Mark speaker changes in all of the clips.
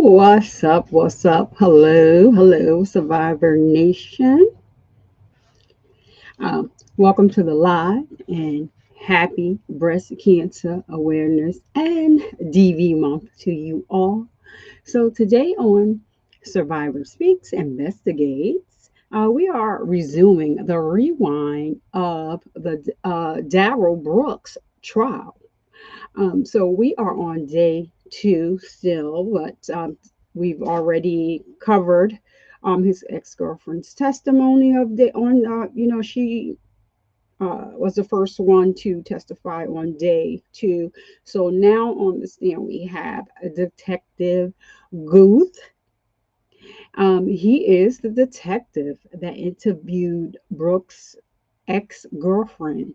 Speaker 1: What's up? What's up? Hello, hello, Survivor Nation. Welcome to the live and happy Breast Cancer Awareness and DV Month to you all. So, today on Survivor Speaks Investigates, we are resuming the rewind of the Darrell Brooks trial. So we are on day two still, but we've already covered his ex-girlfriend's testimony of the on. She was the first one to testify on day two. So now on the stand we have a detective Guth. He is the detective that interviewed Brooks' ex-girlfriend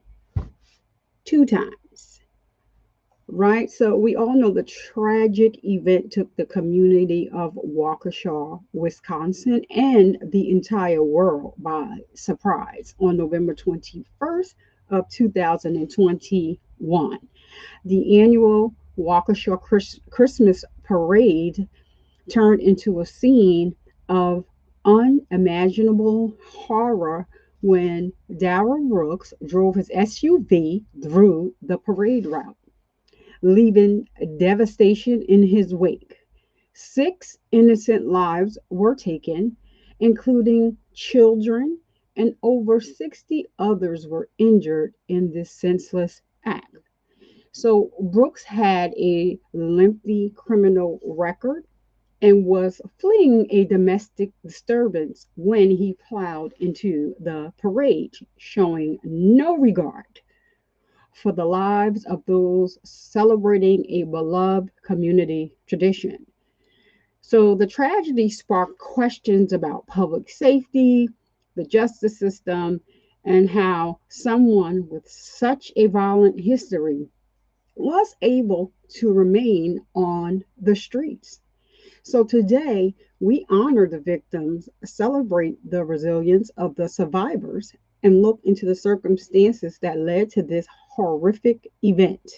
Speaker 1: two times. Right, so we all know the tragic event took the community of Waukesha, Wisconsin, and the entire world by surprise on November 21st of 2021. The annual Waukesha Christmas parade turned into a scene of unimaginable horror when Darrell Brooks drove his SUV through the parade route, leaving devastation in his wake. Six innocent lives were taken, including children, and over 60 others were injured in this senseless act. So, Brooks had a lengthy criminal record and was fleeing a domestic disturbance when he plowed into the parade, showing no regard for the lives of those celebrating a beloved community tradition. So the tragedy sparked questions about public safety, the justice system, and how someone with such a violent history was able to remain on the streets. So today, we honor the victims, celebrate the resilience of the survivors, and look into the circumstances that led to this horrific event.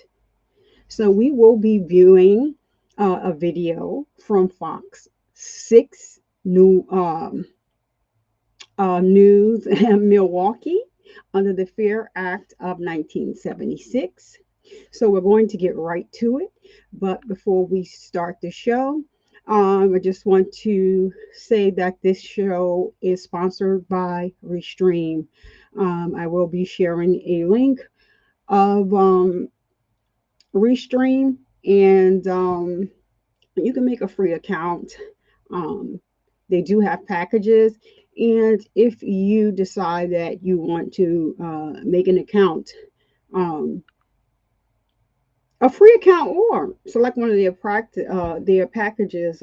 Speaker 1: So we will be viewing a video from Fox 6 News in Milwaukee under the Fair Act of 1976. So we're going to get right to it. But before we start the show, I just want to say that this show is sponsored by Restream. I will be sharing a link of Restream, and you can make a free account. Um, they do have packages, and if you decide that you want to make an account, um, a free account, or select one of their packages,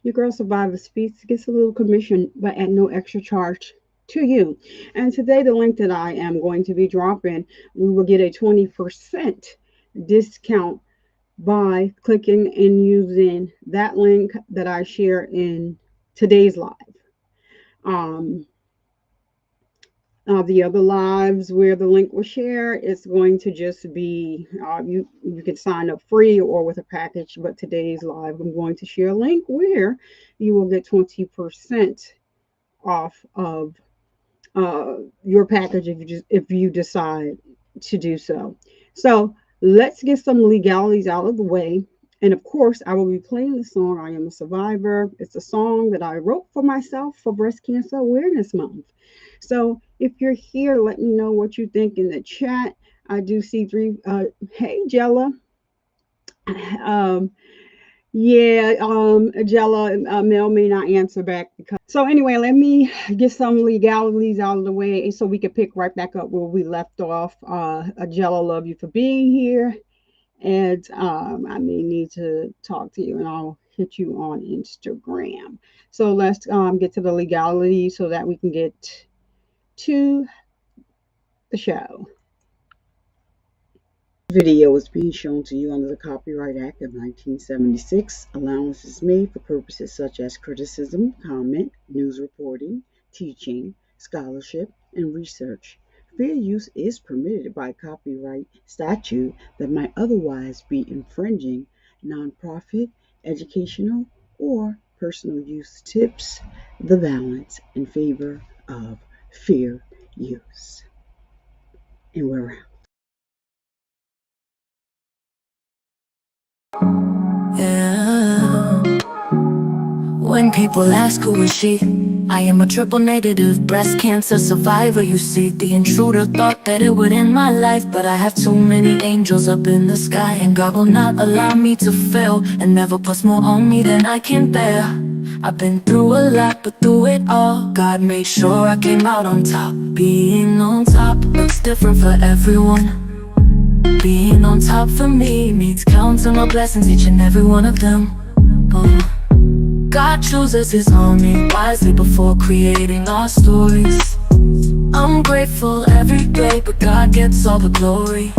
Speaker 1: your girl Survivor Speaks gets a little commission, but at no extra charge to you. And today, the link that I am going to be dropping, we will get a 20% discount by clicking and using that link that I share in today's live. Um, the other lives where the link will share, it's going to just be you can sign up free or with a package. But today's live, I'm going to share a link where you will get 20% off of your package if you decide to do so. So let's get some legalities out of the way. And of course, I will be playing the song I Am a Survivor. It's a song that I wrote for myself for Breast Cancer Awareness Month. So if you're here, let me know what you think in the chat. I do see three. Hey, Jella. Um, yeah, Jella, Mel may not answer back because. So anyway, let me get some legalities out of the way so we can pick right back up where we left off. Jella, love you for being here, and I may need to talk to you, and I'll hit you on Instagram. So let's get to the legalities so that we can get to the show. Video is being shown to you under the Copyright Act of 1976. Allowance is made for purposes such as criticism, comment, news reporting, teaching, scholarship, and research. Fair use is permitted by copyright statute that might otherwise be infringing nonprofit, educational, or personal use tips the balance in favor of fair use. And we're out.
Speaker 2: Yeah. When people ask who is she, I am a triple negative breast cancer survivor. You see, the intruder thought that it would end my life, but I have too many angels up in the sky, and God will not allow me to fail, and never puts more on me than I can bear. I've been through a lot, but through it all, God made sure I came out on top. Being on top looks different for everyone. Being on top for me means counting my blessings, each and every one of them. God chooses his army wisely before creating our stories. I'm grateful every day, but God gets all the glory.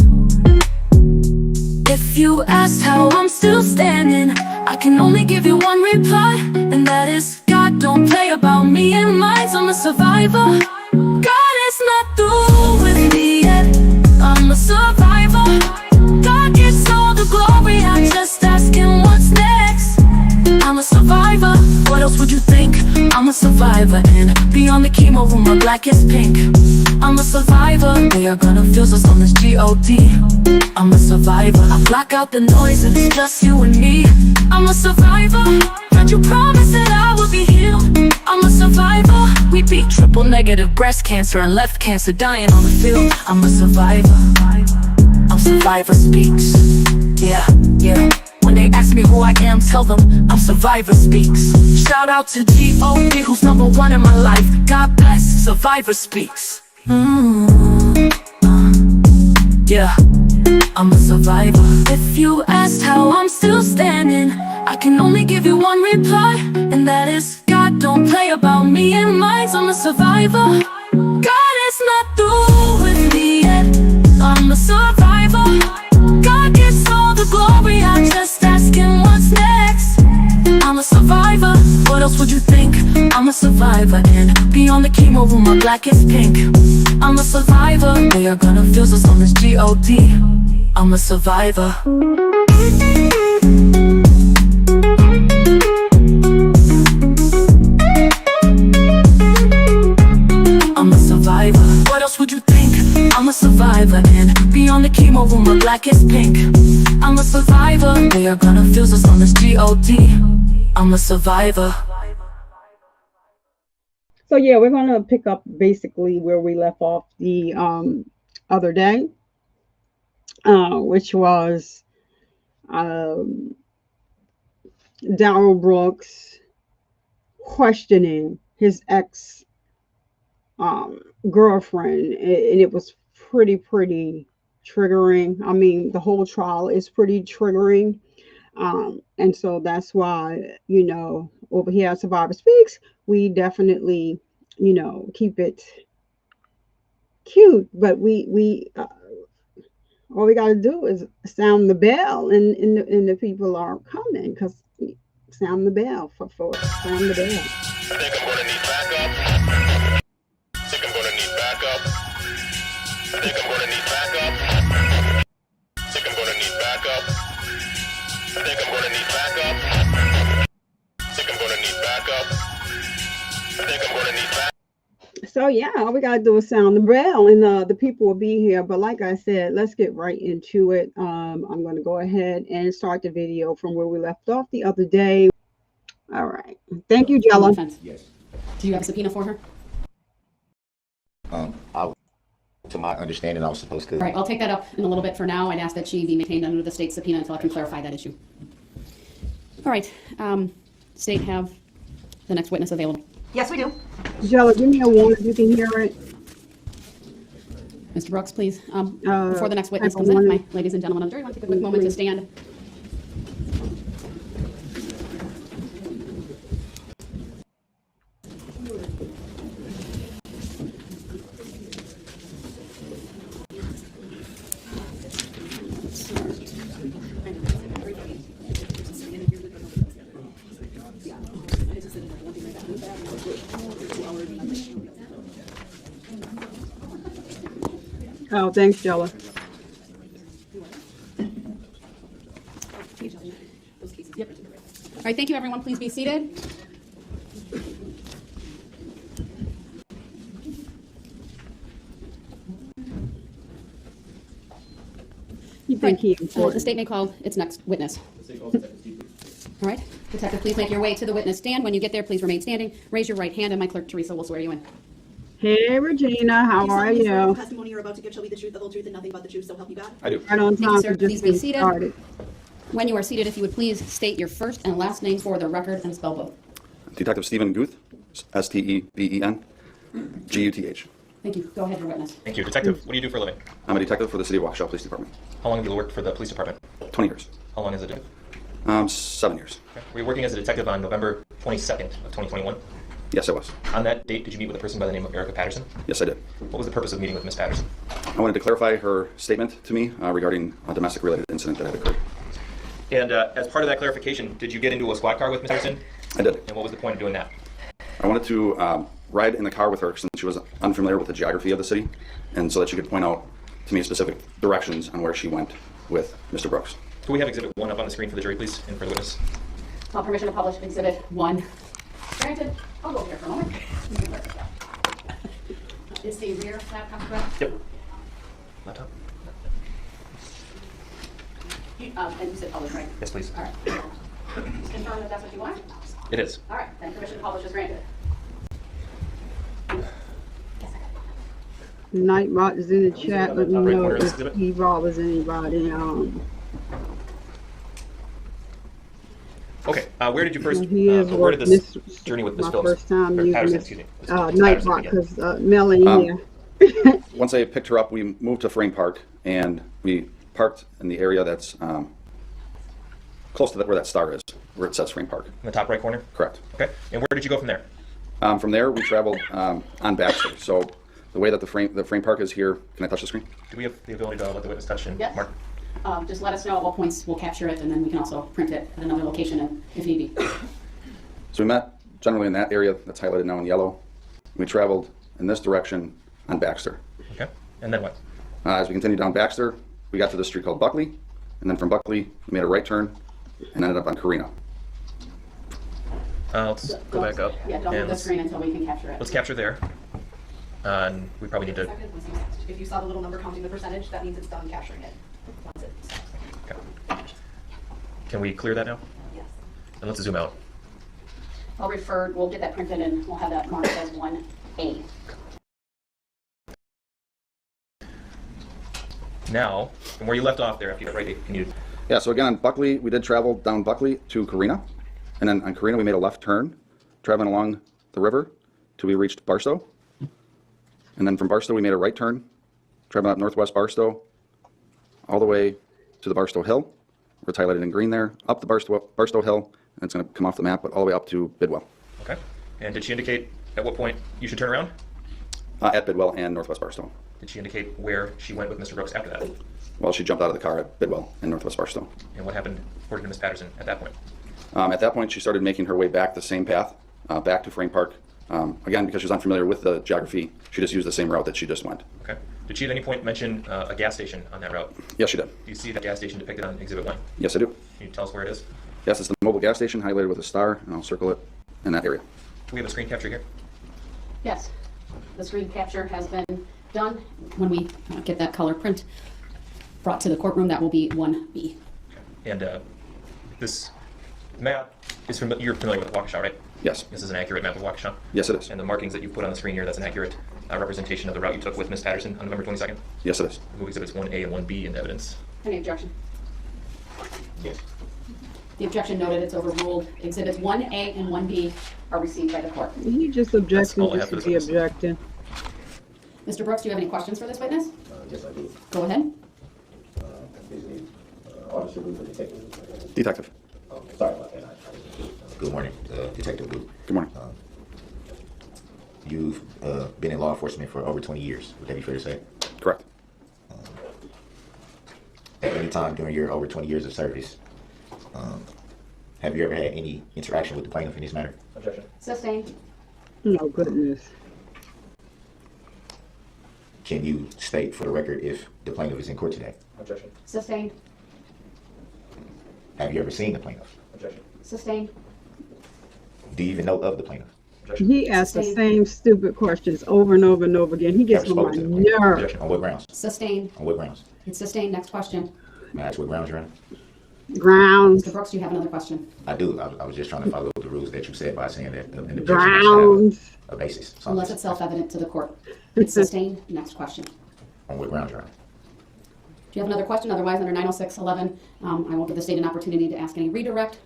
Speaker 2: If you asked how I'm still standing, I can only give you one reply, and that is God don't play about me and mine. I'm a survivor. God is not through with me yet. I'm a survivor. God gets all the glory. I just ask him what's next. I'm a survivor. What else would you think? I'm a survivor, and beyond the chemo room, my black is pink. I'm a survivor. They are gonna feel us on this G.O.D. I'm a survivor. I block out the noise and it's just you and me. I'm a survivor. Heard you promise that I would be healed. I'm a survivor. We beat triple negative breast cancer and left cancer dying on the field. I'm a survivor. I'm Survivor Speaks. Yeah. When they ask me who I am, tell them I'm Survivor Speaks. Shout out to G.O.D, who's number one in my life. God bless Survivor Speaks. Yeah, I'm a survivor. If you asked how I'm still standing, I can only give you one reply, and that is God don't play about me and mine. I'm a survivor. God is not through with me yet. I'm a survivor. God gets all the glory. I just ask him what's next. I'm a survivor. What else would you think? I'm a survivor, and beyond the chemo room, my black is pink. I'm a survivor. They are gonna feel us on this G.O.D. I'm a survivor. I'm a survivor. What else would you think? I'm a survivor, and beyond the chemo room, my black is pink. I'm a survivor. They are gonna feel us on this G.O.D. I'm a survivor.
Speaker 1: So yeah, we're gonna pick up basically where we left off the other day, which was Darrell Brooks questioning his ex girlfriend, and it was pretty triggering. I mean, the whole trial is pretty triggering, and so that's why, over here at Survivor Speaks, we definitely, keep it cute, but we all we got to do is sound the bell, and the people are coming, because sound the bell for sound the bell.
Speaker 3: I think I'm gonna need backup. I think I'm gonna need backup. I think I'm gonna need backup. I think I'm gonna need backup. I think I'm gonna need backup. I think I'm gonna need backup. I think I'm gonna need backup.
Speaker 1: So yeah, all we gotta do is sound the bell, and the people will be here. But like I said, let's get right into it. I'm gonna go ahead and start the video from where we left off the other day. All right. Thank you, Jella.
Speaker 4: Yes.
Speaker 5: Do you have a subpoena for her?
Speaker 4: To my understanding, I was supposed to.
Speaker 5: All right, I'll take that up in a little bit. For now, I'd ask that she be maintained under the state subpoena until I can clarify that issue. All right, state have the next witness available.
Speaker 6: Yes, we do.
Speaker 1: Jella, give me a warning if you can hear it.
Speaker 5: Mr. Brooks, please. Before the next witness comes in, my ladies and gentlemen of the jury, I want to take a quick moment to stand.
Speaker 1: Oh, thanks, Jella.
Speaker 5: All right, thank you, everyone. Please be seated.
Speaker 1: You think he
Speaker 5: The
Speaker 1: important?
Speaker 5: state may call its next witness. All right, Detective, please make your way to the witness stand. When you get there, please remain standing. Raise your right hand, and my clerk, Teresa, will swear you in.
Speaker 1: Hey, Regina, how are
Speaker 6: solemnly swear
Speaker 1: you?
Speaker 6: The testimony you're about to give shall be the truth, the whole truth, and nothing but the truth, so help you God.
Speaker 4: I do.
Speaker 1: Right on
Speaker 5: Thank you,
Speaker 1: time
Speaker 5: sir.
Speaker 1: for
Speaker 5: Please
Speaker 1: just
Speaker 5: be
Speaker 1: getting
Speaker 5: seated.
Speaker 1: started.
Speaker 5: When you are seated, if you would please state your first and last name for the record and spell both.
Speaker 7: Detective Stephen Guth, Steven Guth.
Speaker 5: Thank you. Go ahead, your witness.
Speaker 8: Thank you. Detective, what do you do for a living?
Speaker 7: I'm a detective for the City of Waukesha Police Department.
Speaker 8: How long have you worked for the police department?
Speaker 7: 20 years.
Speaker 8: How long as a detective?
Speaker 7: 7 years.
Speaker 8: Okay. Were you working as a detective on November 22nd of 2021?
Speaker 7: Yes, I was.
Speaker 8: On that date, did you meet with a person by the name of Erica Patterson?
Speaker 7: Yes, I did.
Speaker 8: What was the purpose of meeting with Ms. Patterson?
Speaker 7: I wanted to clarify her statement to me regarding a domestic-related incident that had occurred.
Speaker 8: And as part of that clarification, did you get into a squad car with Ms. Patterson?
Speaker 7: I did.
Speaker 8: And what was the point of doing that?
Speaker 7: I wanted to ride in the car with her since she was unfamiliar with the geography of the city, and so that she could point out to me specific directions on where she went with Mr. Brooks.
Speaker 8: Can we have Exhibit 1 up on the screen for the jury, please, and for the witness?
Speaker 5: Permission to publish Exhibit 1. Granted. I'll go here for a moment. Is the rear laptop correct?
Speaker 8: Yep. Laptop?
Speaker 5: And you said publish, right?
Speaker 8: Yes, please.
Speaker 5: All right. Just confirm that that's what you want?
Speaker 8: It is.
Speaker 5: All right, then permission to publish is granted.
Speaker 1: Nightbot is in the chat. Let me
Speaker 8: Top right
Speaker 1: know
Speaker 8: corner of this
Speaker 1: if
Speaker 8: exhibit.
Speaker 1: he bothers anybody.
Speaker 8: Okay. Where did you first?
Speaker 1: He is
Speaker 8: where did
Speaker 1: working
Speaker 8: this journey with Ms.
Speaker 1: my
Speaker 8: Phillips?
Speaker 1: first time
Speaker 8: or
Speaker 1: using
Speaker 8: Patterson,
Speaker 1: this
Speaker 8: excuse me. Ms. Patterson
Speaker 1: Nightbot
Speaker 8: began?
Speaker 1: because Melanie here.
Speaker 7: Once I picked her up, we moved to Frame Park, and we parked in the area that's close to where that star is, where it says Frame Park.
Speaker 8: In the top right corner?
Speaker 7: Correct.
Speaker 8: Okay. And where did you go from there?
Speaker 7: From there, we traveled on Baxter. So the way that the frame park is here, can I touch the screen?
Speaker 8: Do we have the ability to let the witness touch and
Speaker 5: Yes.
Speaker 8: mark?
Speaker 5: Just let us know at what points we'll capture it, and then we can also print it at another location if need be.
Speaker 7: So we met generally in that area that's highlighted now in yellow. We traveled in this direction on Baxter.
Speaker 8: Okay. And then what?
Speaker 7: As we continued down Baxter, we got to this street called Buckley, and then from Buckley, we made a right turn and ended up on Carina.
Speaker 8: Let's go back up.
Speaker 5: Yeah, don't
Speaker 8: and
Speaker 5: move the screen until we can capture it.
Speaker 8: let's capture there. And we probably need to.
Speaker 6: If you saw the little number counting the percentage, that means it's done capturing it. Once it's,
Speaker 8: Okay. Can we clear that now?
Speaker 6: yes.
Speaker 8: And let's zoom out.
Speaker 5: We'll get that printed and we'll have that marked as 1A.
Speaker 8: Now, from where you left off there, after you got right, can you?
Speaker 7: Yeah, so again on Buckley, we did travel down Buckley to Carina, and then on Carina we made a left turn, traveling along the river till we reached Barstow. And then from Barstow we made a right turn, traveling up northwest Barstow, all the way to the Barstow Hill, where it's highlighted in green there, up the Barstow Hill, and it's going to come off the map, but all the way up to Bidwell.
Speaker 8: Okay. And did she indicate at what point you should turn around?
Speaker 7: At Bidwell and northwest Barstow.
Speaker 8: Did she indicate where she went with Mr. Brooks after that?
Speaker 7: Well, she jumped out of the car at Bidwell and northwest Barstow.
Speaker 8: And what happened according to Ms. Patterson at that point?
Speaker 7: At that point, she started making her way back the same path, back to Frame Park. Again, because she was unfamiliar with the geography, she just used the same route that she just went.
Speaker 8: Okay. Did she at any point mention a gas station on that route?
Speaker 7: Yes, she did.
Speaker 8: Do you see that gas station depicted on Exhibit 1?
Speaker 7: Yes, I do.
Speaker 8: Can you tell us where it is?
Speaker 7: Yes, it's the mobile gas station highlighted with a star, and I'll circle it in that area.
Speaker 8: Do we have a screen capture here?
Speaker 5: Yes, the screen capture has been done. When we get that color print brought to the courtroom, that will be 1B.
Speaker 8: And this map is you're familiar with Waukesha, right?
Speaker 7: Yes.
Speaker 8: This is an accurate map of Waukesha.
Speaker 7: Yes, it is.
Speaker 8: And the markings that you put on the screen here, that's an accurate representation of the route you took with Ms. Patterson on November 22nd?
Speaker 7: Yes, it is.
Speaker 8: Move exhibits 1A and 1B in evidence.
Speaker 5: Any objection?
Speaker 8: Yes.
Speaker 5: The objection noted, it's overruled. Exhibits 1A and 1B are received by the court.
Speaker 1: He just objecting
Speaker 8: all I
Speaker 1: just
Speaker 8: have
Speaker 1: to
Speaker 8: for
Speaker 1: be
Speaker 8: this witness.
Speaker 1: objecting.
Speaker 5: Mr. Brooks, do you have any questions for this witness?
Speaker 4: Yes, I do.
Speaker 5: Go ahead.
Speaker 4: Officer Guth, detective.
Speaker 7: Detective.
Speaker 4: Sorry about that. Good morning, Detective Guth.
Speaker 7: Good morning.
Speaker 4: You've been in law enforcement for over 20 years. Would that be fair to say?
Speaker 7: Correct.
Speaker 4: At any time during your over 20 years of service, have you ever had any interaction with the plaintiff in this matter?
Speaker 8: Objection.
Speaker 5: Sustained.
Speaker 1: Oh, goodness.
Speaker 4: Can you state for the record if the plaintiff is in court today?
Speaker 8: Objection.
Speaker 5: Sustained.
Speaker 4: Have you ever seen the plaintiff?
Speaker 8: Objection.
Speaker 5: Sustained.
Speaker 4: Do you even know of the plaintiff?
Speaker 1: He asks the same stupid questions over and over and over again. He gets
Speaker 4: Have
Speaker 1: on
Speaker 4: you
Speaker 1: my
Speaker 4: spoken to the plaintiff?
Speaker 1: nerves.
Speaker 4: Objection. On what grounds?
Speaker 5: Sustained.
Speaker 4: On what grounds?
Speaker 5: It's sustained. Next question.
Speaker 4: May I ask what grounds you're on?
Speaker 1: Grounds.
Speaker 5: Mr. Brooks, do you have another question?
Speaker 4: I do. I was just trying to follow the rules that you said by saying that an objection
Speaker 1: Grounds.
Speaker 4: must have a basis. So
Speaker 5: Unless it's self-evident to the court. It's sustained. Next question.
Speaker 4: on what grounds you're on?
Speaker 5: Do you have another question? Otherwise, under 906.11, I will give the state an opportunity to ask any redirect.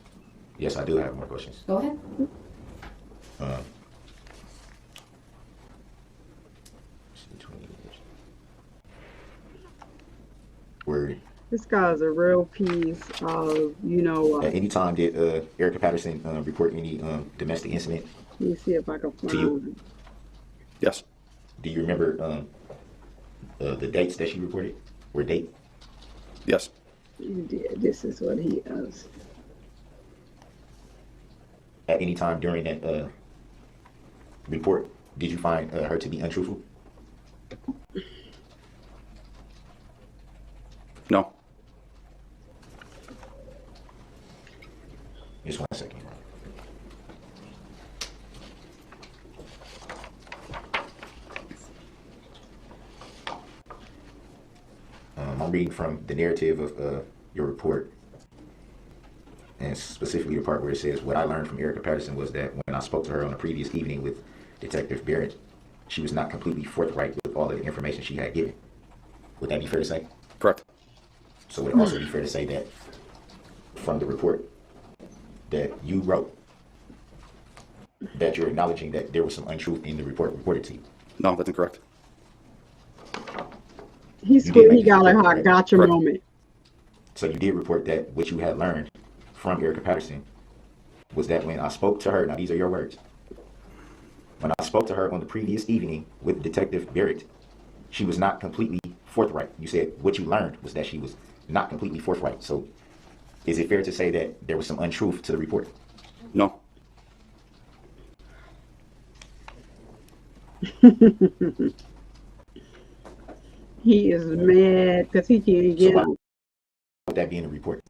Speaker 4: Yes, I do have more questions.
Speaker 5: Go ahead.
Speaker 4: Were
Speaker 1: This guy's a real piece of, you know what.
Speaker 4: at any time did Erica Patterson report any domestic incident?
Speaker 1: Let me see if I can find
Speaker 4: To you?
Speaker 1: it.
Speaker 7: Yes.
Speaker 4: Do you remember the dates that she reported? Were date?
Speaker 7: Yes.
Speaker 1: You did. This is what he does.
Speaker 4: At any time during that report, did you find her to be untruthful?
Speaker 7: No.
Speaker 4: Just 1 second. I'm reading from the narrative of your report, and specifically the part where it says, what I learned from Erica Patterson was that when I spoke to her on the previous evening with Detective Barrett, she was not completely forthright with all of the information she had given. Would that be fair to say?
Speaker 7: Correct.
Speaker 4: So would it also be fair to say that from the report that you wrote, that you're acknowledging that there was some untruth in the report reported to you?
Speaker 7: No, that's incorrect.
Speaker 1: He's
Speaker 4: You did
Speaker 1: he
Speaker 4: make
Speaker 1: got
Speaker 4: this
Speaker 1: a
Speaker 4: report,
Speaker 1: hot
Speaker 4: right?
Speaker 1: gotcha
Speaker 7: Correct.
Speaker 1: moment.
Speaker 4: So you did report that what you had learned from Erica Patterson was that when I spoke to her, now these are your words, when I spoke to her on the previous evening with Detective Barrett, she was not completely forthright. You said what you learned was that she was not completely forthright. So is it fair to say that there was some untruth to the report?
Speaker 7: No.
Speaker 1: He is mad because he can't
Speaker 4: So
Speaker 1: get
Speaker 4: why
Speaker 1: him.
Speaker 4: would that be in the report?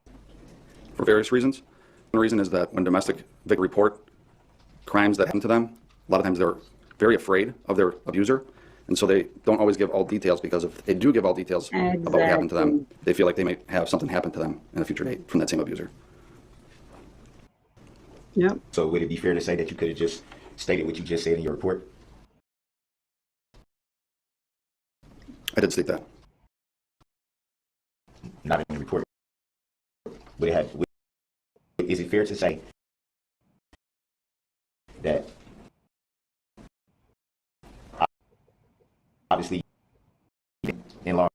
Speaker 7: For various reasons. One reason is that when domestic victims report crimes that happen to them, a lot of times they're very afraid of their abuser, and so they don't always give all details, because if they do give all details about what happened to them,
Speaker 1: Exactly.
Speaker 7: they feel like they may have something happen to them in a future date from that same abuser.
Speaker 1: Yep.
Speaker 4: So would it be fair to say that you could have just stated what you just said in your report?
Speaker 7: I did state that.
Speaker 4: Not in the report. Would it have, is it fair to say that obviously in law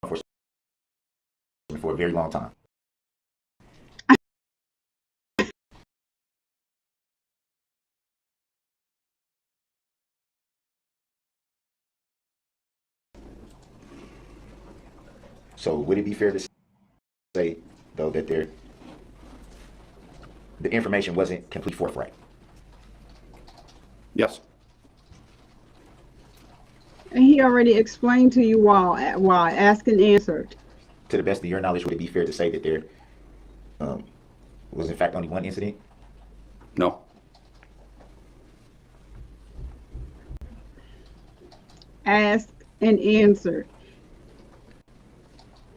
Speaker 4: enforcement for a very long time? So would it be fair to say, though, that the information wasn't completely forthright?
Speaker 7: Yes.
Speaker 1: And he already explained to you why asked and answered.
Speaker 4: To the best of your knowledge, would it be fair to say that there was in fact only one incident?
Speaker 7: No.
Speaker 1: Asked and answered.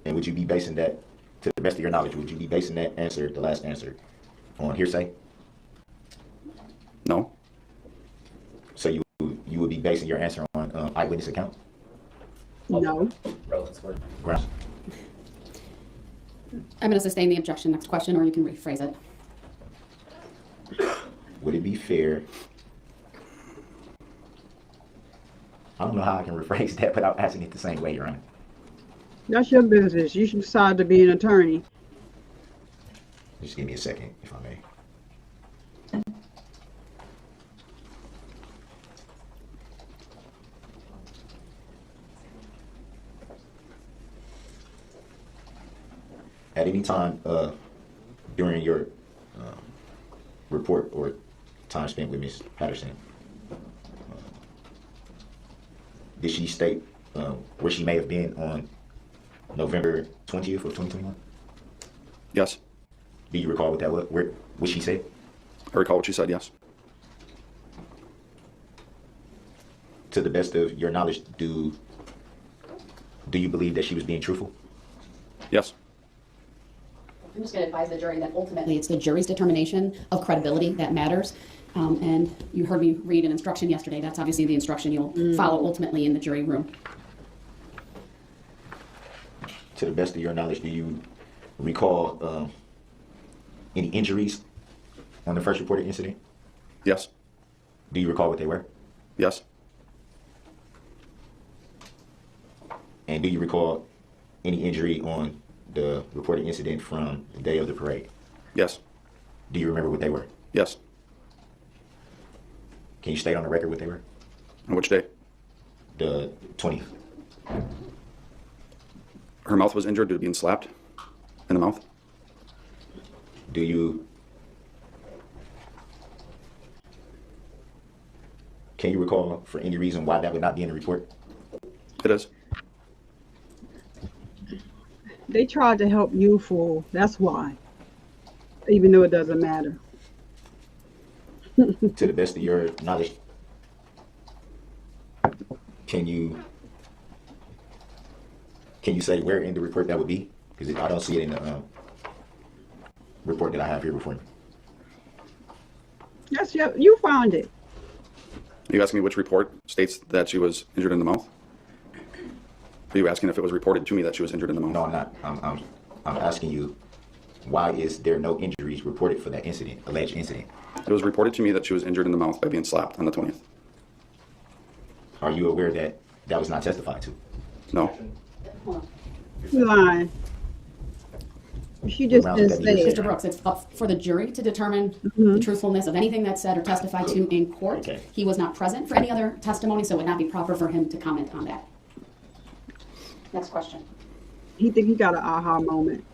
Speaker 4: And would you be basing that, to the best of your knowledge, would you be basing that answer, the last answer, on hearsay?
Speaker 7: No.
Speaker 4: So you would be basing your answer on eyewitness account?
Speaker 1: No.
Speaker 4: Grounds.
Speaker 5: I'm going to sustain the objection. Next question, or you can rephrase it.
Speaker 4: Would it be fair? I don't know how I can rephrase that without asking it the same way, Your Honor.
Speaker 1: That's your business. You should decide to be an attorney.
Speaker 4: Just give me a second, if I may. At any time during your report or time spent with Ms. Patterson, did she state where she may have been on November 20th of 2021?
Speaker 7: Yes.
Speaker 4: Do you recall what that was? What she said?
Speaker 7: I recall what she said, yes.
Speaker 4: To the best of your knowledge, do you believe that she was being truthful?
Speaker 7: Yes.
Speaker 5: I'm just going to advise the jury that ultimately it's the jury's determination of credibility that matters. And you heard me read an instruction yesterday. That's obviously the instruction you'll follow ultimately in the jury room.
Speaker 4: To the best of your knowledge, do you recall any injuries on the first reported incident?
Speaker 7: Yes.
Speaker 4: Do you recall what they were?
Speaker 7: Yes.
Speaker 4: And do you recall any injury on the reported incident from the day of the parade?
Speaker 7: Yes.
Speaker 4: Do you remember what they were?
Speaker 7: Yes.
Speaker 4: Can you state on the record what they were?
Speaker 7: On which day?
Speaker 4: The 20th.
Speaker 7: Her mouth was injured due to being slapped in the mouth.
Speaker 4: Do you... Can you recall for any reason why that would not be in the report?
Speaker 7: It is.
Speaker 1: They tried to help you, fool. That's why. Even though it doesn't matter.
Speaker 4: To the best of your knowledge, can you say where in the report that would be? Because I don't see it in the report that I have here before me.
Speaker 1: Yes, you found it.
Speaker 7: Are you asking me which report states that she was injured in the mouth? Are you asking if it was reported to me that she was injured in the mouth?
Speaker 4: No, I'm not. I'm asking you, why is there no injuries reported for that incident, alleged incident?
Speaker 7: It was reported to me that she was injured in the mouth by being slapped on the 20th.
Speaker 4: Are you aware that that was not testified to?
Speaker 7: No.
Speaker 1: You lying. She just
Speaker 4: Around
Speaker 1: didn't
Speaker 4: that
Speaker 1: say
Speaker 4: you
Speaker 1: it.
Speaker 5: Mr. Brooks, it's up for the jury to determine the truthfulness of anything that's said or testified to in court.
Speaker 4: Okay.
Speaker 5: He was not present for any other testimony, so it would not be proper for him to comment on that. Next question.
Speaker 1: He think he got an aha moment.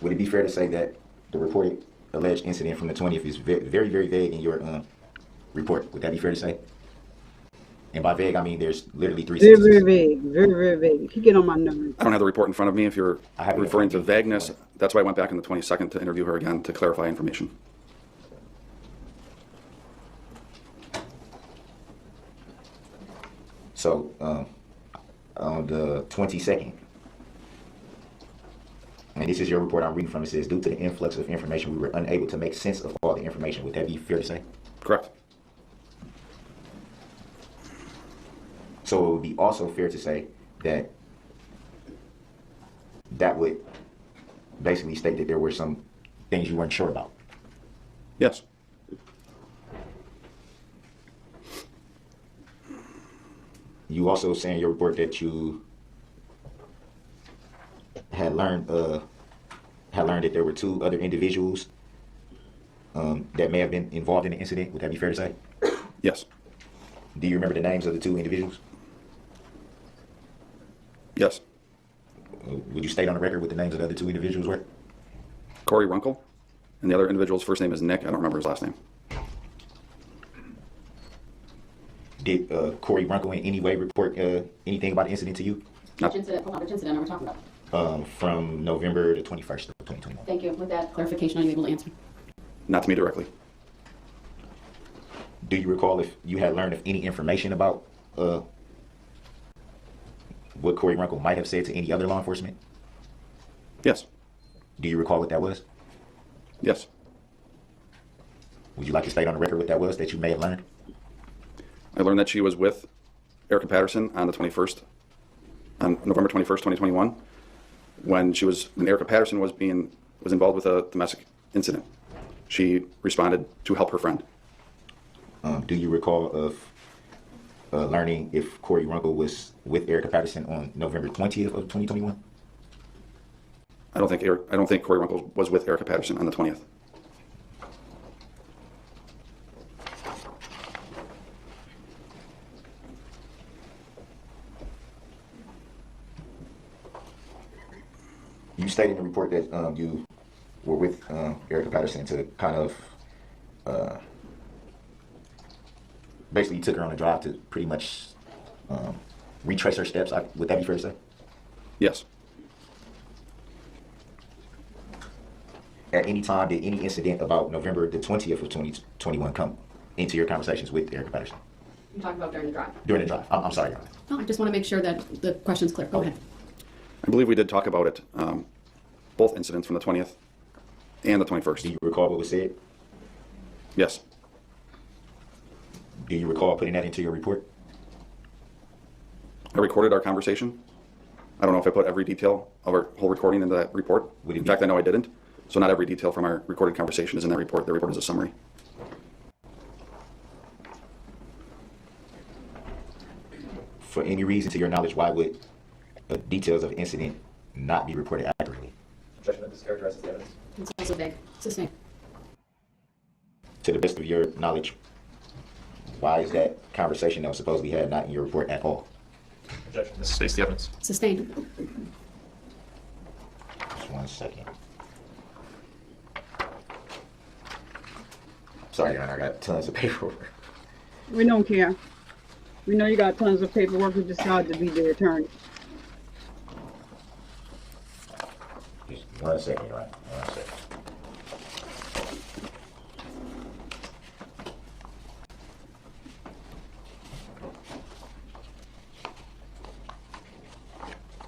Speaker 4: Would it be fair to say that the reported alleged incident from the 20th is very, very vague in your report? Would that be fair to say? And by vague, I mean there's literally 3
Speaker 1: Very,
Speaker 4: sentences.
Speaker 1: very vague. Very, very vague. He get on my nerves.
Speaker 7: I don't have the report in front of me. If you're
Speaker 4: I have it in
Speaker 7: referring
Speaker 4: front
Speaker 7: to
Speaker 4: of me.
Speaker 7: vagueness, that's why I went back on the 22nd to interview her again to clarify information.
Speaker 4: So on the 22nd, and this is your report I'm reading from, it says, due to the influx of information, we were unable to make sense of all the information. Would that be fair to say?
Speaker 7: Correct.
Speaker 4: So it would be also fair to say that that would basically state that there were some things you weren't sure about.
Speaker 7: Yes.
Speaker 4: You also say in your report that you had learned that there were 2 other individuals that may have been involved in the incident. Would that be fair to say?
Speaker 7: Yes.
Speaker 4: Do you remember the names of the 2 individuals?
Speaker 7: Yes.
Speaker 4: Would you state on the record what the names of the other 2 individuals were?
Speaker 7: Cory Runkle, and the other individual's first name is Nick. I don't remember his last name.
Speaker 4: Did Cory Runkle in any way report anything about the incident to you?
Speaker 5: Which incident, hold on, which incident are we talking about?
Speaker 4: From November the 21st of 2021.
Speaker 5: Thank you. With that clarification, are you able to answer?
Speaker 7: Not to me directly.
Speaker 4: Do you recall if you had learned of any information about what Cory Runkle might have said to any other law enforcement?
Speaker 7: Yes.
Speaker 4: Do you recall what that was?
Speaker 7: Yes.
Speaker 4: Would you like to state on the record what that was that you may have learned?
Speaker 7: I learned that she was with Erica Patterson on the 21st, on November 21st, 2021, when Erica Patterson was involved with a domestic incident. She responded to help her friend.
Speaker 4: Do you recall of learning if Cory Runkle was with Erica Patterson on November 20th of 2021?
Speaker 7: I don't think Cory Runkle was with Erica Patterson on the 20th.
Speaker 4: You stated in the report that you were with Erica Patterson to kind of basically you took her on a drive to pretty much retrace her steps. Would that be fair to say?
Speaker 7: Yes.
Speaker 4: At any time, did any incident about November the 20th of 2021 come into your conversations with Erica Patterson?
Speaker 5: I'm talking about during the drive.
Speaker 4: During the drive. I'm sorry, Your Honor.
Speaker 5: No, I just want to make sure that the question's clear. Go ahead.
Speaker 7: I believe we did talk about it, both incidents from the 20th and the
Speaker 4: Do
Speaker 7: 21st.
Speaker 4: you recall what was said?
Speaker 7: Yes.
Speaker 4: Do you recall putting that into your report?
Speaker 7: I recorded our conversation. I don't know if I put every detail of our whole recording into that report.
Speaker 4: Would it
Speaker 7: In
Speaker 4: be-
Speaker 7: fact, I know I didn't. So not every detail from our recorded conversation is in that report. The report is a summary.
Speaker 4: For any reason, to your knowledge, why would details of incident not be reported accurately?
Speaker 8: Objection that this characterizes the evidence.
Speaker 5: It's also vague. Sustained.
Speaker 4: To the best of your knowledge, why is that conversation that was supposedly had not in your report at all?
Speaker 8: Objection. This states the evidence.
Speaker 5: Sustained.
Speaker 4: Just 1 second. Sorry, Your Honor, I got tons of paperwork.
Speaker 1: We don't care. We know you got tons of paperwork. You decided to be the attorney.
Speaker 4: Just 1 second, Your Honor. 1 second.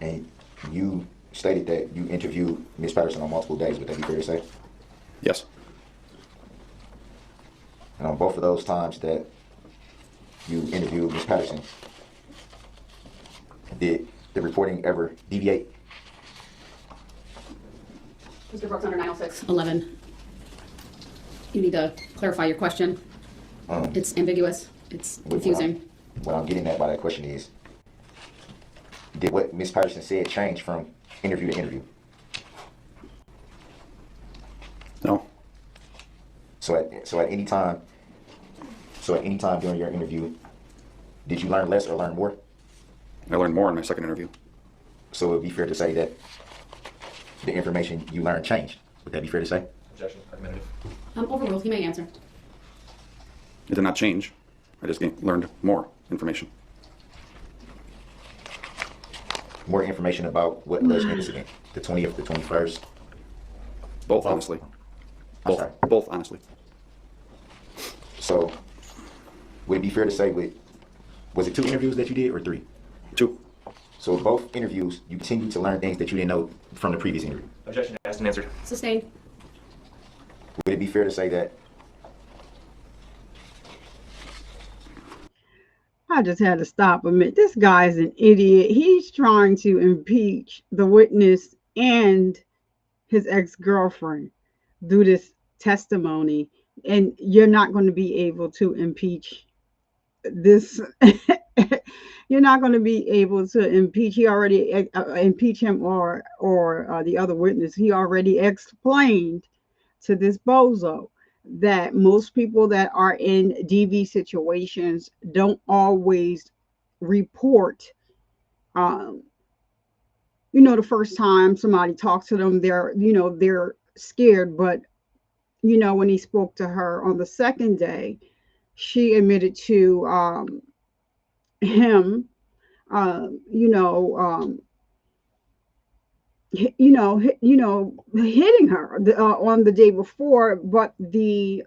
Speaker 4: And you stated that you interviewed Ms. Patterson on multiple days. Would that be fair to say?
Speaker 7: Yes.
Speaker 4: And on both of those times that you interviewed Ms. Patterson, did the reporting ever deviate?
Speaker 5: Mr. Brooks, under 906.11. You need to clarify your question. It's ambiguous. It's confusing.
Speaker 4: What I'm getting at by that question is, did what Ms. Patterson said change from interview to interview?
Speaker 7: No.
Speaker 4: So at any time during your interview, did you learn less or learn more?
Speaker 7: I learned more in my second interview.
Speaker 4: So it would be fair to say that the information you learned changed. Would that be fair to say?
Speaker 8: Objection. Argumentative.
Speaker 5: Overruled. He may answer.
Speaker 7: It did not change. I just learned more information.
Speaker 4: More information about what alleged incident? The 20th, the 21st?
Speaker 7: Both, honestly.
Speaker 4: I'm
Speaker 7: Both.
Speaker 4: sorry.
Speaker 7: Both, honestly.
Speaker 4: So would it be fair to say, was it 2 interviews that you did or 3?
Speaker 7: 2.
Speaker 4: So both interviews, you continued to learn things that you didn't know from the previous interview.
Speaker 8: Objection asked and answered.
Speaker 5: Sustained.
Speaker 4: Would it be fair to say that
Speaker 1: I just had to stop a minute. This guy's an idiot. He's trying to impeach the witness and his ex-girlfriend through this testimony, and you're not going to be able to impeach this. You're not going to be able to impeach. He already impeach him or the other witness. He already explained to this bozo that most people that are in DV situations don't always report. The first time somebody talks to them, they're scared. But when he spoke to her on the second day, she admitted to him, hitting her on the day before, but the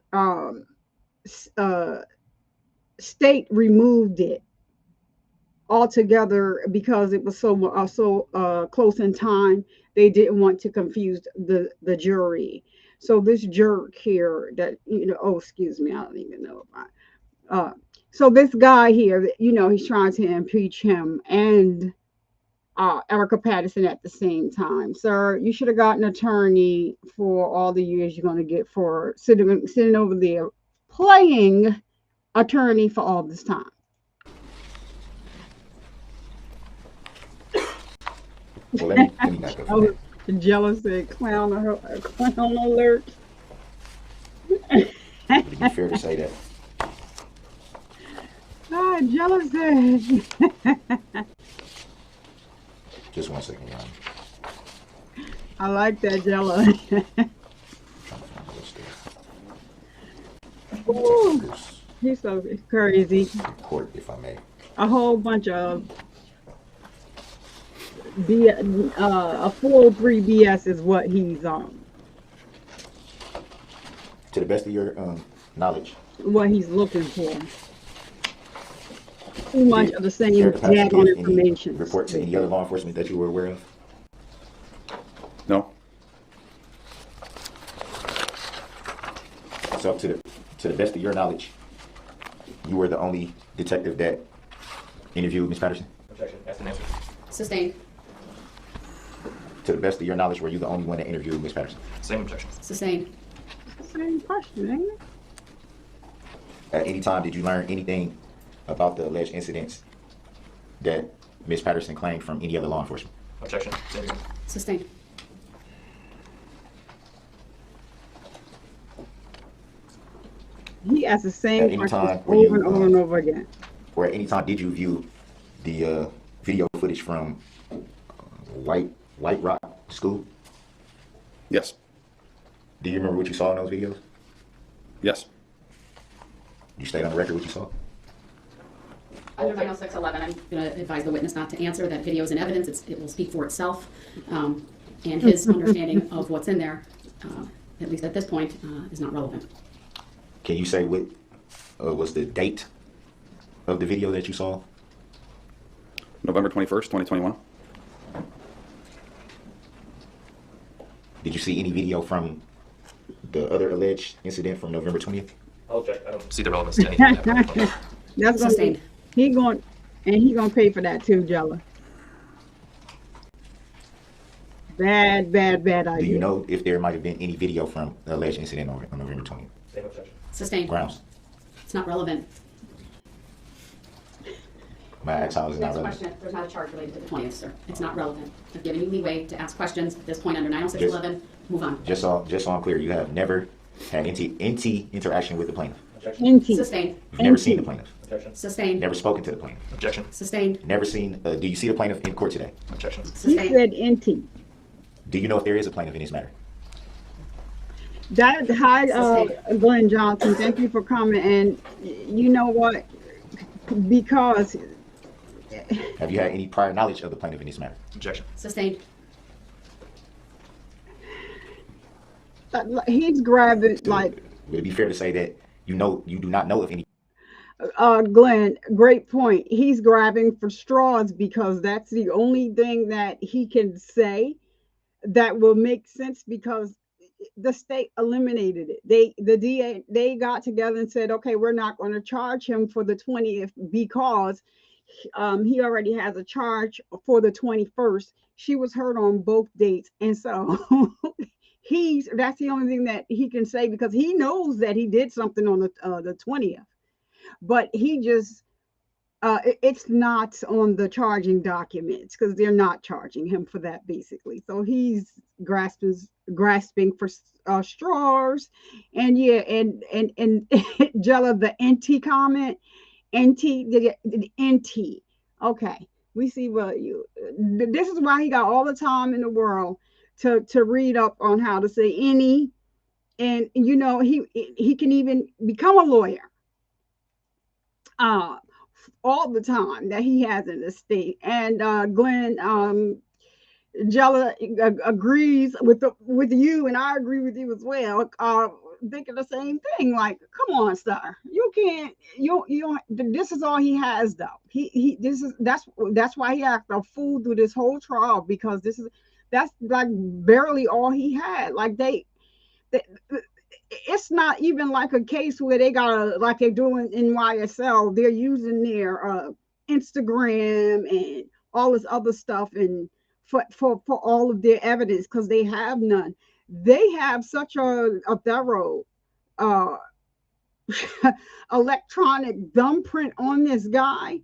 Speaker 1: state removed it altogether because it was so close in time. They didn't want to confuse the jury. So this jerk here that excuse me, I don't even know if so this guy here, he's trying to impeach him and Erica Patterson at the same time. Sir, you should have gotten an attorney for all the years you're going to get for sitting over there playing attorney for all this time.
Speaker 4: Well, let me not go for that.
Speaker 1: Jealous clown alert.
Speaker 4: Would it be fair to say that?
Speaker 1: Jealousy.
Speaker 4: Just 1 second, Your Honor.
Speaker 1: I like that jealous. Ooh, he's so crazy.
Speaker 4: Report, if I may.
Speaker 1: A whole bunch of A 403 BS is what he's
Speaker 4: To the best of your knowledge,
Speaker 1: what he's looking for. Too much
Speaker 4: did
Speaker 1: of the same
Speaker 4: Erica Patterson
Speaker 1: daggone
Speaker 4: give any
Speaker 1: information.
Speaker 4: report to any other law enforcement that you were aware of?
Speaker 7: No.
Speaker 4: So to the best of your knowledge, you were the only detective that interviewed Ms. Patterson?
Speaker 8: Objection. Asked and answered.
Speaker 5: Sustained.
Speaker 4: To the best of your knowledge, were you the only one that interviewed Ms. Patterson?
Speaker 8: Same objection.
Speaker 5: Sustained.
Speaker 1: Same question, ain't it?
Speaker 4: At any time, did you learn anything about the alleged incidents that Ms. Patterson claimed from any other law enforcement?
Speaker 8: Objection. Same reason.
Speaker 5: Sustained.
Speaker 1: He asks the
Speaker 4: At
Speaker 1: same
Speaker 4: any
Speaker 1: questions
Speaker 4: time, were
Speaker 1: over
Speaker 4: you,
Speaker 1: and over and over again.
Speaker 4: Or at any time, did you view the video footage from White Rock School?
Speaker 7: Yes.
Speaker 4: Do you remember what you saw in those videos?
Speaker 7: Yes.
Speaker 4: You stayed on the record what you saw?
Speaker 5: Under 90611, I'm going to advise the witness not to answer. That video is in evidence. It will speak for itself. And his understanding of what's in there, at least at this point, is not relevant.
Speaker 4: Can you say what was the date of the video that you saw?
Speaker 7: November 21st, 2021.
Speaker 4: Did you see any video from the other alleged incident from November 20th?
Speaker 8: I'll object. I don't see the relevance to anything that happened.
Speaker 1: That's gonna
Speaker 5: Sustained.
Speaker 1: he going and he gonna pay for that too, Jella. Bad idea.
Speaker 4: Do you know if there might have been any video from the alleged incident on November 20th?
Speaker 8: Same objection.
Speaker 5: Sustained.
Speaker 4: Grounds.
Speaker 5: It's not relevant.
Speaker 4: My ask how is it not
Speaker 5: Next
Speaker 4: relevant?
Speaker 5: question. There's not a charge related to the 20th, sir. It's not relevant. I've given you leeway to ask questions at this point under 90611. Move on.
Speaker 4: Just so I'm clear, you have never had NT interaction with the plaintiff.
Speaker 8: Objection.
Speaker 1: NT.
Speaker 5: Sustained.
Speaker 4: You've never seen the plaintiff.
Speaker 8: Objection.
Speaker 5: Sustained.
Speaker 4: Never spoken to the plaintiff.
Speaker 8: Objection.
Speaker 5: Sustained.
Speaker 4: Never seen. Do you see the plaintiff in court today?
Speaker 8: Objection.
Speaker 1: He
Speaker 5: Sustained.
Speaker 1: said NT.
Speaker 4: Do you know if there is a plaintiff in this matter?
Speaker 1: Hi, Glenn Johnson. Thank you for coming. And you know what? Because
Speaker 4: Have you had any prior knowledge of the plaintiff in this matter?
Speaker 8: Objection.
Speaker 5: Sustained.
Speaker 1: he's grabbing like
Speaker 4: Would it be fair to say that you do not know if any?
Speaker 1: Glenn, great point. He's grabbing for straws because that's the only thing that he can say that will make sense because the state eliminated it. The DA, they got together and said, okay, we're not going to charge him for the 20th because he already has a charge for the 21st. She was heard on both dates. And so that's the only thing that he can say because he knows that he did something on the 20th. But he just, it's not on the charging documents because they're not charging him for that basically. So he's grasping for straws. And yeah, and Jella, the NT comment, the NT. Okay, we see what this is why he got all the time in the world to read up on how to say any. And you know, he can even become a lawyer. All the time that he has in the state. And Glenn, Jella agrees with you, and I agree with you as well. Thinking the same thing. Like, come on, sir, you can't. You. This is all he has, though. That's why he acted a fool through this whole trial because that's like barely all he had. Like they it's not even like a case where they got like they're doing in YSL. They're using their Instagram and all this other stuff and for all of their evidence because they have none. They have such a thorough electronic thumbprint on this guy.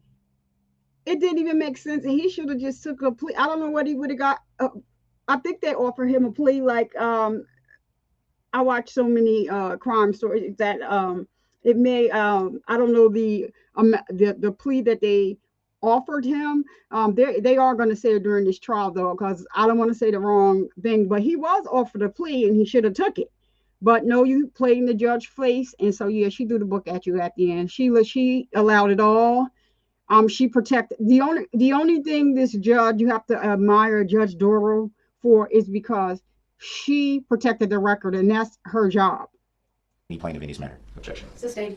Speaker 1: It didn't even make sense, and he should have just took a plea. I don't know what he would have got. I think they offered him a plea like I watch so many crime stories that it may I don't know the plea that they offered him. They are going to say it during this trial though, because I don't want to say the wrong thing. But he was offered a plea and he should have took it. But no, you played in the judge's face, and so yeah, she threw the book at you at the end. She allowed it all. She protected the only thing this judge, you have to admire Judge Darrell for, is because she protected the record, and that's her job.
Speaker 4: Any plaintiff in this matter?
Speaker 8: Objection.
Speaker 5: Sustained.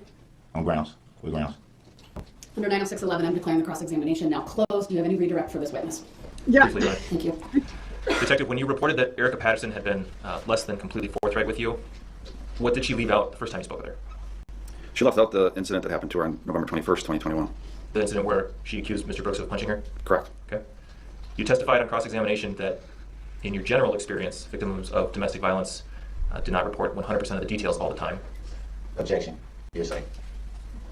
Speaker 4: On grounds? What grounds?
Speaker 5: Under 906.11, I'm declaring the cross-examination now closed. Do you have any redirect for this witness?
Speaker 1: Yeah.
Speaker 8: Briefly, Your Honor.
Speaker 5: Thank you.
Speaker 8: Detective, when you reported that Erica Patterson had been less than completely forthright with you, what did she leave out the first time you spoke with her?
Speaker 7: She left out the incident that happened to her on November 21st, 2021.
Speaker 8: The incident where she accused Mr. Brooks of punching her?
Speaker 7: Correct.
Speaker 8: Okay. You testified on cross-examination that in your general experience, victims of domestic violence do not report 100% of the details all the time.
Speaker 4: Objection. Hearsay.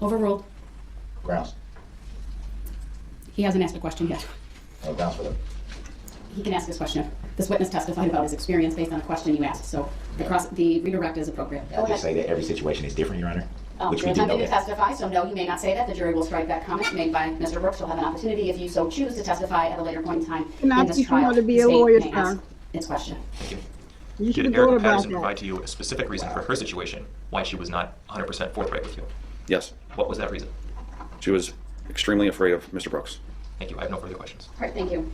Speaker 5: Overruled.
Speaker 4: Grounds.
Speaker 1: He hasn't asked a question yet.
Speaker 4: No grounds for them.
Speaker 5: He can ask his question. This witness testified about his experience based on a question you asked, so the redirect is appropriate.
Speaker 4: I just say that every situation is different, Your Honor. Which we
Speaker 5: You're
Speaker 4: do know
Speaker 5: attempting to
Speaker 4: that.
Speaker 5: testify, so no, you may not say that. The jury will strike that comment made by Mr. Brooks. You'll have an opportunity, if you so choose, to testify at a later point in time
Speaker 1: Can I
Speaker 5: in this
Speaker 1: teach you
Speaker 5: trial.
Speaker 1: how to be
Speaker 5: The
Speaker 1: a
Speaker 5: state
Speaker 1: lawyer,
Speaker 5: may ask
Speaker 1: sir?
Speaker 5: its question.
Speaker 8: Thank you.
Speaker 1: You should
Speaker 8: Did
Speaker 1: have thought
Speaker 8: Erica
Speaker 1: about
Speaker 8: Patterson
Speaker 1: that.
Speaker 8: provide to you a specific reason for her situation, why she was not 100% forthright with you?
Speaker 7: Yes.
Speaker 8: What was that reason?
Speaker 7: She was extremely afraid of Mr. Brooks.
Speaker 8: Thank you. I have no further questions.
Speaker 5: All right, thank you.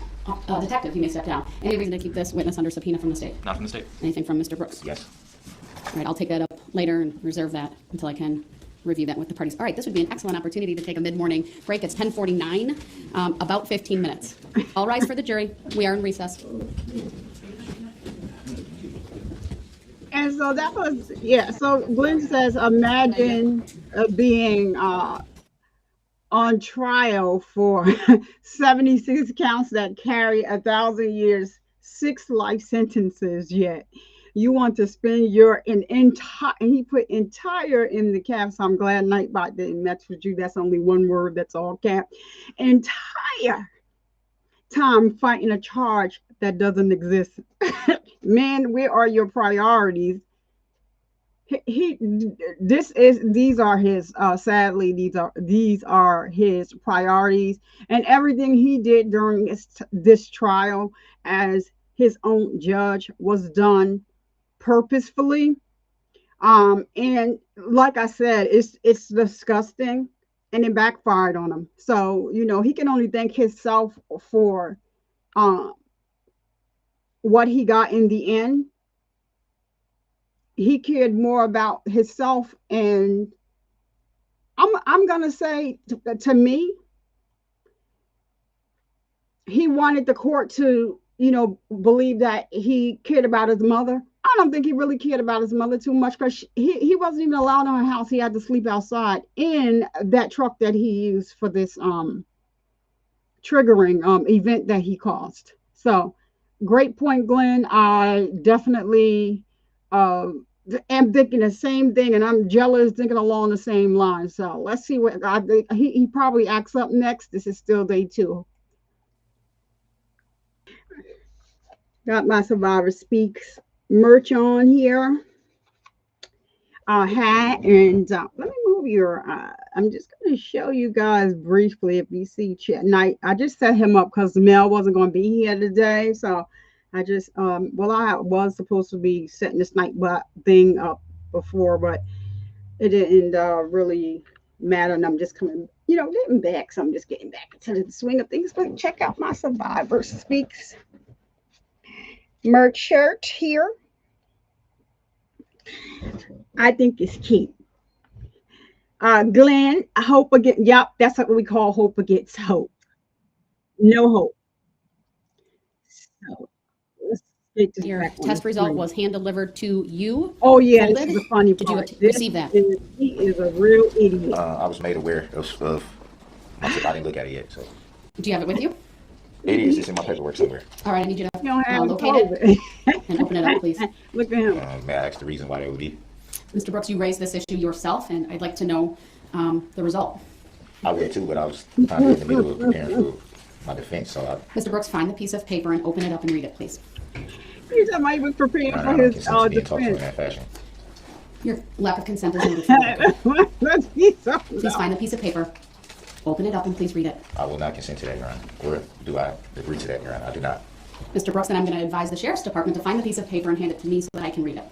Speaker 5: Detective, you may step down. Any reason to keep this witness under subpoena from the state?
Speaker 8: Not from the state.
Speaker 5: Anything from Mr. Brooks?
Speaker 4: Yes.
Speaker 5: All right, I'll take that up later and reserve that until I can review that with the parties. All right, this would be an excellent opportunity to take a mid-morning break. It's 10:49, about 15 minutes. All rise for the jury. We are in recess.
Speaker 1: And so that was, yeah, so Glenn says, imagine being on trial for 76 counts that carry 1,000 years, 6 life sentences, yet you want to spend your entire, and he put entire in the cap, so I'm glad Nightbot didn't mess with you. That's only one word, that's all cap. Entire time fighting a charge that doesn't exist. Man, where are your priorities? These are his sadly these are his priorities, and everything he did during this trial as his own judge was done purposefully, and like I said, it's disgusting, and it backfired on him. So he can only thank himself for what he got in the end. He cared more about himself, and I'm gonna say to me, he wanted the court to believe that he cared about his mother. I don't think he really cared about his mother too much, because he wasn't even allowed in her house. He had to sleep outside in that truck that he used for this triggering event that he caused. So great point, Glenn. I definitely am thinking the same thing, and I'm jealous, thinking along the same lines. So let's see what he probably acts up next. This is still day 2. Got my Survivor Speaks merch on here. Hat, and let me move your. I'm just going to show you guys briefly. If you see Night, I just set him up because Mel wasn't going to be here today, so I just I was supposed to be setting this Nightbot thing up before, but it didn't really matter, and I'm just coming, getting back. So I'm just getting back into the swing of things. But check out my Survivor Speaks merch shirt here. I think it's cute. Glenn, hope again. Yep, that's what we call hope against hope. No hope. So let's get this
Speaker 5: Your
Speaker 1: back on
Speaker 5: test
Speaker 1: the
Speaker 5: result
Speaker 1: screen.
Speaker 5: was hand-delivered to you.
Speaker 1: Oh yeah, this
Speaker 5: folded.
Speaker 1: is the funny
Speaker 5: Did you
Speaker 1: part.
Speaker 5: receive that?
Speaker 1: He is a real idiot.
Speaker 4: I was made aware of I didn't look at it yet, so
Speaker 5: Do you have it with you?
Speaker 4: it is. It's in my paperwork somewhere.
Speaker 5: All right, I need you
Speaker 1: You don't
Speaker 5: to
Speaker 1: have
Speaker 5: locate it
Speaker 1: COVID.
Speaker 5: and open it up, please.
Speaker 1: Look at him.
Speaker 4: May I ask the reason why that would be?
Speaker 5: Mr. Brooks, you raised this issue yourself, and I'd like to know the result.
Speaker 4: I would too, but I was kind of in the middle of preparing for my defense, so
Speaker 5: Mr. Brooks, find the piece of paper and open it up and read it, please.
Speaker 1: He's somebody was preparing
Speaker 4: I
Speaker 1: for
Speaker 4: don't
Speaker 1: his
Speaker 4: consent to being talked to in
Speaker 1: defense.
Speaker 4: that fashion.
Speaker 5: Your lack of consent is noted for the record.
Speaker 1: Let's be so.
Speaker 5: Please find the piece of paper, open it up, and please read it.
Speaker 4: I will not consent to that, Your Honor. Or do I agree to that, Your Honor? I do not.
Speaker 5: Mr. Brooks, then I'm going to advise the Sheriff's Department to find the piece of paper and hand it to me so that I can read it.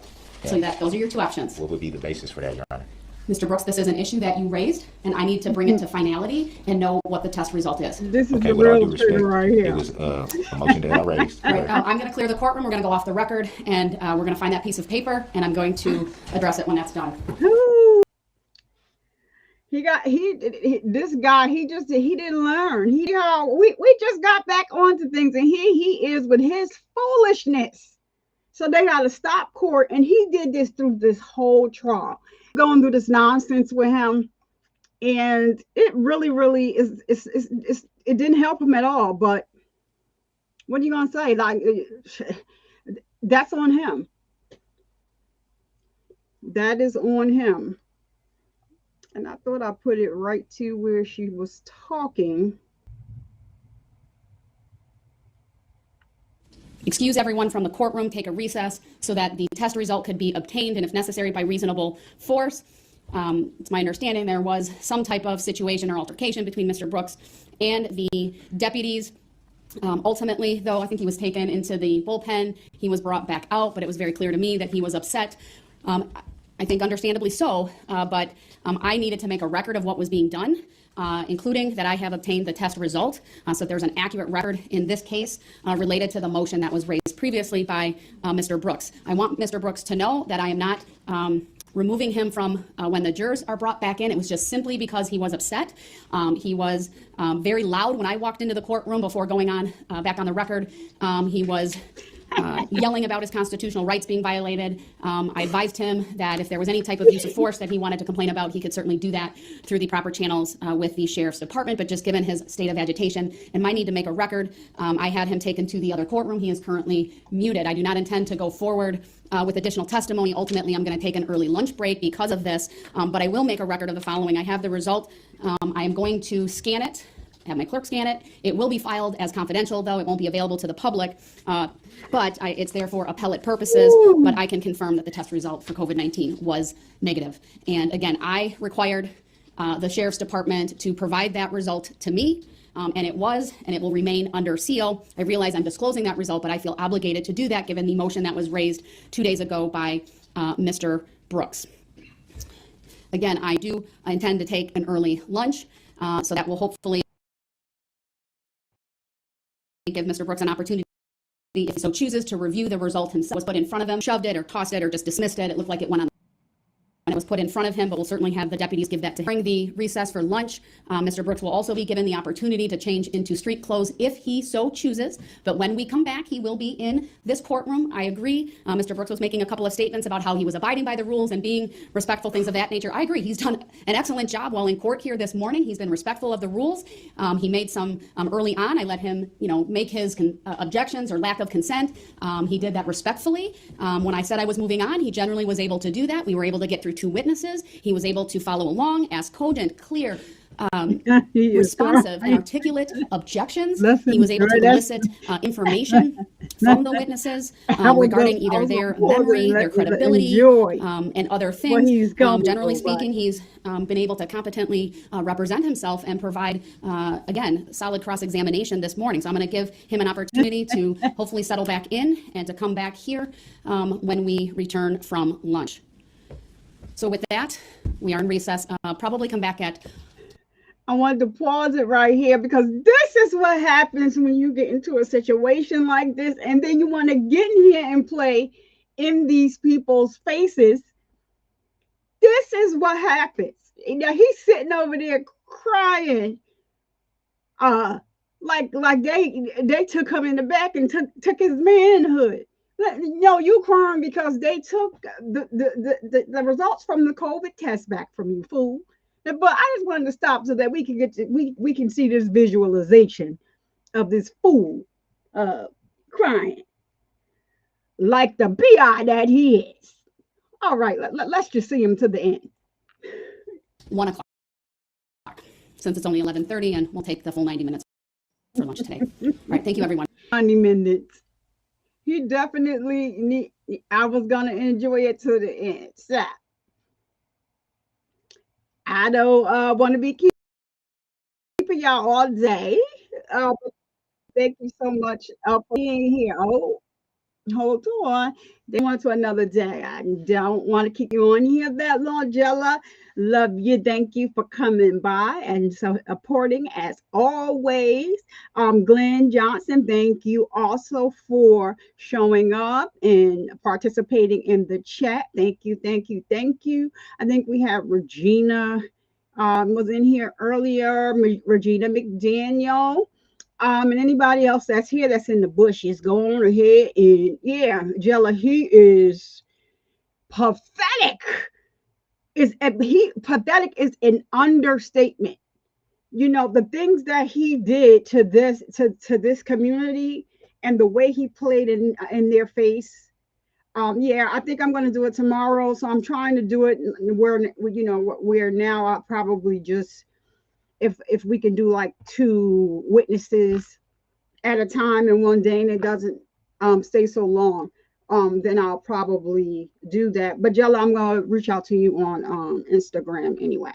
Speaker 5: So that those are your 2 options.
Speaker 4: What would be the basis for that, Your Honor?
Speaker 5: Mr. Brooks, this is an issue that you raised, and I need to bring it to finality and know what the test result is.
Speaker 1: This is
Speaker 4: Okay,
Speaker 1: the
Speaker 4: with all due
Speaker 1: real
Speaker 4: respect,
Speaker 1: trigger right
Speaker 4: it
Speaker 1: here.
Speaker 4: was a motion that I raised.
Speaker 5: All right, I'm going to clear the courtroom. We're going to go off the record, and we're going to find that piece of paper, and I'm going to address it when that's done.
Speaker 1: This guy, he didn't learn. We just got back onto things, and here he is with his foolishness. So they got to stop court, and he did this through this whole trial, going through this nonsense with him, and it really is. It didn't help him at all. But what are you gonna say? Like, that's on him. That is on him. And I thought I put it right to where she was talking.
Speaker 5: Excuse everyone from the courtroom, take a recess so that the test result could be obtained, and if necessary, by reasonable force. It's my understanding there was some type of situation or altercation between Mr. Brooks and the deputies. Ultimately, though, I think he was taken into the bullpen. He was brought back out, but it was very clear to me that he was upset. I think understandably so, but I needed to make a record of what was being done, including that I have obtained the test result. So there's an accurate record in this case related to the motion that was raised previously by Mr. Brooks. I want Mr. Brooks to know that I am not removing him from when the jurors are brought back in. It was just simply because he was upset. He was very loud when I walked into the courtroom before going on back on the record. He was yelling about his constitutional rights being violated. I advised him that if there was any type of use of force that he wanted to complain about, he could certainly do that through the proper channels with the sheriff's department. But just given his state of agitation and my need to make a record, I had him taken to the other courtroom. He is currently muted. I do not intend to go forward with additional testimony. Ultimately, I'm going to take an early lunch break because of this, but I will make a record of the following. I have the result. I am going to scan it, have my clerk scan it. It will be filed as confidential, though. It won't be available to the public, but it's there for appellate purposes. But I can confirm that the test result for COVID-19 was negative. And again, I required the sheriff's department to provide that result to me. And it was, and it will remain under seal. I realize I'm disclosing that result, but I feel obligated to do that given the motion that was raised 2 days ago by Mr. Brooks. Again, I do intend to take an early lunch, so that will hopefully give Mr. Brooks an opportunity, if he so chooses, to review the result himself. Was put in front of him, shoved it or tossed it or just dismissed it. It looked like it went on when it was put in front of him, but we'll certainly have the deputies give that to him. During the recess for lunch, Mr. Brooks will also be given the opportunity to change into street clothes if he so chooses. But when we come back, he will be in this courtroom. I agree. Mr. Brooks was making a couple of statements about how he was abiding by the rules and being respectful, things of that nature. I agree. He's done an excellent job while in court here this morning. He's been respectful of the rules. He made some early on. I let him, make his objections or lack of consent. He did that respectfully. When I said I was moving on, he generally was able to do that. We were able to get through 2 witnesses. He was able to follow along, ask cogent, clear, responsive and articulate objections. He was able to elicit information from the witnesses regarding either their memory, their credibility, and other things. Generally speaking, he's been able to competently represent himself and provide, again, solid cross-examination this morning. So I'm going to give him an opportunity to hopefully settle back in and to come back here when we return from lunch. So with that, we are in recess. Probably come back at...
Speaker 1: I wanted to pause it right here because this is what happens when you get into a situation like this, and then you want to get in here and play in these people's faces. This is what happens. Now he's sitting over there crying, like they took him in the back and took his manhood. No, you crying because they took the results from the COVID test back from you, fool. But I just wanted to stop so that we can we can see this visualization of this fool crying like the bi that he is. All right, let's just see him to the end.
Speaker 5: 1 o'clock, since it's only 11:30, and we'll take the full 90 minutes for lunch today. All right, thank you, everyone.
Speaker 1: 90 minutes. He definitely I was gonna enjoy it to the end. So I don't want to be keeping y'all all day. Thank you so much for being here. Oh, Hold on. They want to another day. I don't want to keep you on here that long, Jella. Love you. Thank you for coming by and supporting as always. Glenn Johnson, thank you also for showing up and participating in the chat. Thank you, thank you, thank you. I think we have Regina was in here earlier, Regina McDaniel. And anybody else that's here that's in the bushes, go on ahead and yeah, Jella, he is pathetic. Pathetic is an understatement. You know, the things that he did to this community and the way he played in their face. Yeah, I think I'm going to do it tomorrow. So I'm trying to do it where now I'll probably just if we can do like 2 witnesses at a time in one day and it doesn't stay so long, then I'll probably do that. But Jella, I'm gonna reach out to you on Instagram anyway.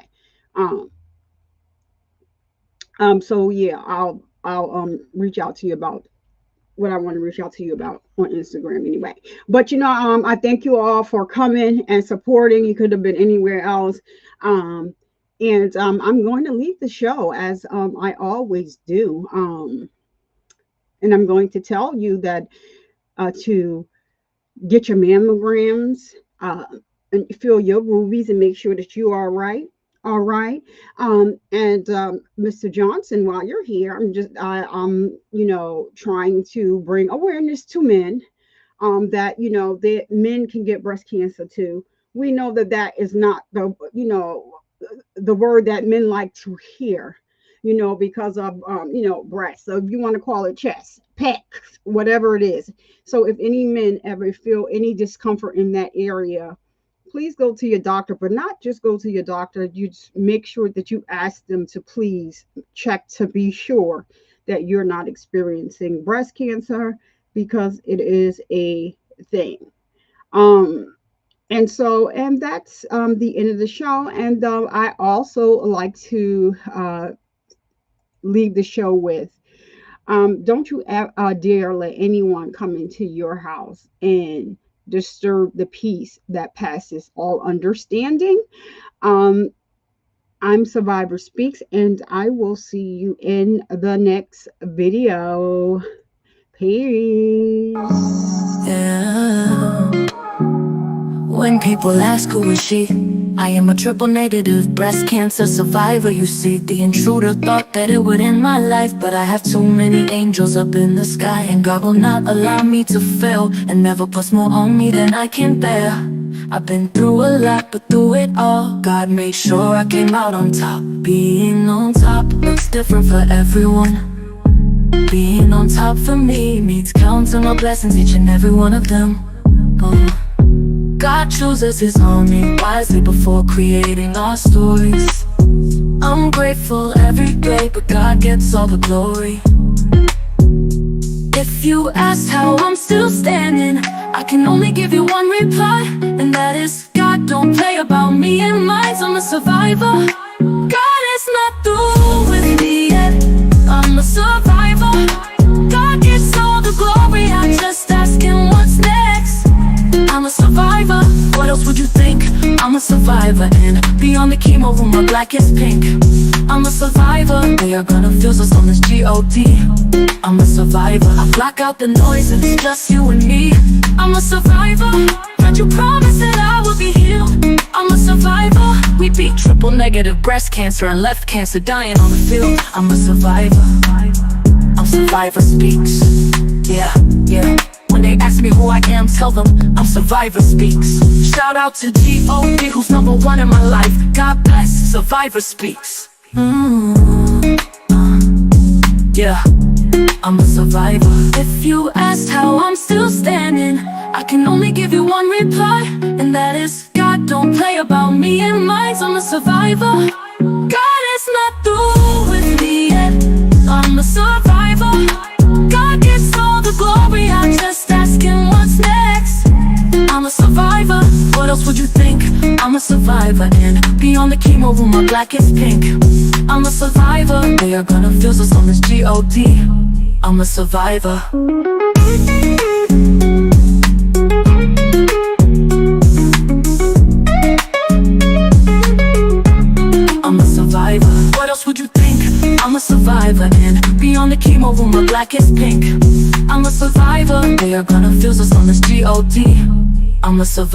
Speaker 1: So yeah, I'll reach out to you about what I want to reach out to you about on Instagram anyway. But I thank you all for coming and supporting. You could have been anywhere else. And I'm going to leave the show as I always do. And I'm going to tell you that to get your mammograms and fill your rubies and make sure that you are right. All right. And Mr. Johnson, while you're here, I'm trying to bring awareness to men that, that men can get breast cancer too. We know that is not the word that men like to hear, because of, breast. So if you want to call it chest, pec, whatever it is. So if any men ever feel any discomfort in that area, please go to your doctor, but not just go to your doctor. You make sure that you ask them to please check to be sure that you're not experiencing breast cancer, because it is a thing. And that's the end of the show. And I also like to leave the show with, don't you dare let anyone come into your house and disturb the peace that passes all understanding. I'm Survivor Speaks, and I will see you in the next video. Peace.
Speaker 2: Yeah. When people ask who is she, I am a triple negative breast cancer survivor. You see, the intruder thought that it would end my life, but I have too many angels up in the sky, and God will not allow me to fail, and never puts more on me than I can bear. I've been through a lot, but through it all, God made sure I came out on top. Being on top looks different for everyone. Being on top for me means counting my blessings, each and every one of them. God chooses his army wisely before creating our stories. I'm grateful every day, but God gets all the glory. If you ask how I'm still standing, I can only give you one reply, and that is God don't play about me and mine. I'm a survivor. God is not through with me yet. I'm a survivor. God gets all the glory. I just ask him what's next. I'm a survivor. What else would you think? I'm a survivor, and beyond the chemo room, my black is pink. I'm a survivor. They are gonna feel us on this G.O.D. I'm a survivor. I block out the noise and it's just you and me. I'm a survivor. Can't you promise that I will be healed? I'm a survivor. We beat triple negative breast cancer and left cancer dying on the field. I'm a survivor. I'm Survivor Speaks. Yeah, yeah. When they ask me who I am, tell them I'm Survivor Speaks. Shout out to G.O.D, who's #1 in my life. God bless Survivor Speaks. Yeah, I'm a survivor. If you asked how I'm still standing, I can only give you one reply, and that is God don't play about me and mine. I'm a survivor. God is not through with me yet. I'm a survivor. God gets all the glory. I just ask him what's next. I'm a survivor. What else would you think? I'm a survivor, and beyond the chemo room, my black is pink. I'm a survivor. They are gonna feel us on this G.O.D. I'm a survivor. I'm a survivor, and beyond the chemo room, my black is pink. I'm a survivor, they are gonna fuse us on this G.O.D. I'm a survivor.